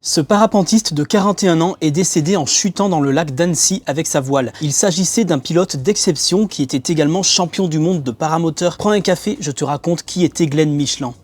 Ce parapentiste de 41 ans est décédé en chutant dans le lac d'Annecy avec sa voile. Il s'agissait d'un pilote d'exception qui était également champion du monde de paramoteur. Prends un café, je te raconte qui était Glenn Michelin.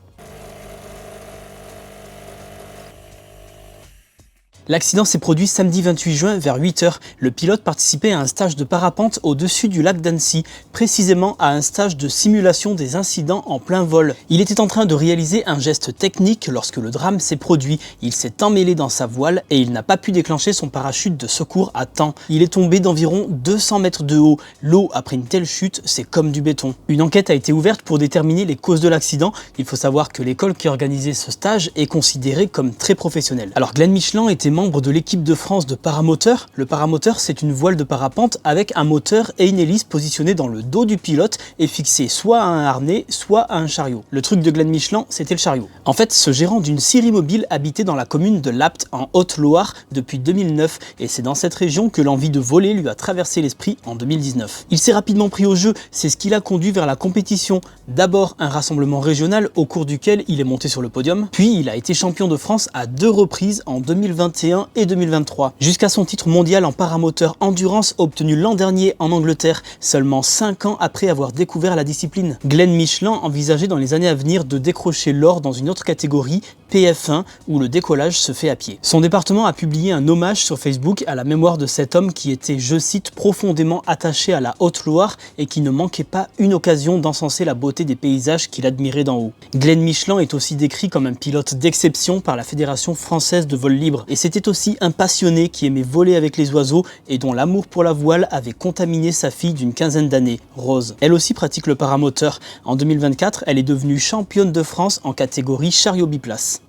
L'accident s'est produit samedi 28 juin vers 8 h. Le pilote participait à un stage de parapente au-dessus du lac d'Annecy, précisément à un stage de simulation des incidents en plein vol. Il était en train de réaliser un geste technique lorsque le drame s'est produit. Il s'est emmêlé dans sa voile et il n'a pas pu déclencher son parachute de secours à temps. Il est tombé d'environ 200 mètres de haut. L'eau, après une telle chute, c'est comme du béton. Une enquête a été ouverte pour déterminer les causes de l'accident. Il faut savoir que l'école qui organisait ce stage est considérée comme très professionnelle. Alors Glenn Michelin était membre de l'équipe de France de paramoteur. Le paramoteur, c'est une voile de parapente avec un moteur et une hélice positionnée dans le dos du pilote et fixée soit à un harnais, soit à un chariot. Le truc de Glenn Michelin, c'était le chariot. En fait, ce gérant d'une scierie mobile habitait dans la commune de Lapte, en Haute-Loire, depuis 2009, et c'est dans cette région que l'envie de voler lui a traversé l'esprit en 2019. Il s'est rapidement pris au jeu, c'est ce qui l'a conduit vers la compétition. D'abord un rassemblement régional au cours duquel il est monté sur le podium, puis il a été champion de France à 2 reprises en 2021 et 2023, jusqu'à son titre mondial en paramoteur endurance obtenu l'an dernier en Angleterre, seulement 5 ans après avoir découvert la discipline. Glenn Michelin envisageait dans les années à venir de décrocher l'or dans une autre catégorie, PF1, où le décollage se fait à pied. Son département a publié un hommage sur Facebook à la mémoire de cet homme qui était, je cite, profondément attaché à la Haute-Loire et qui ne manquait pas une occasion d'encenser la beauté des paysages qu'il admirait d'en haut. Glenn Michelin est aussi décrit comme un pilote d'exception par la Fédération française de vol libre, et c'était aussi un passionné qui aimait voler avec les oiseaux et dont l'amour pour la voile avait contaminé sa fille d'une quinzaine d'années, Rose. Elle aussi pratique le paramoteur. En 2024, elle est devenue championne de France en catégorie chariot biplace.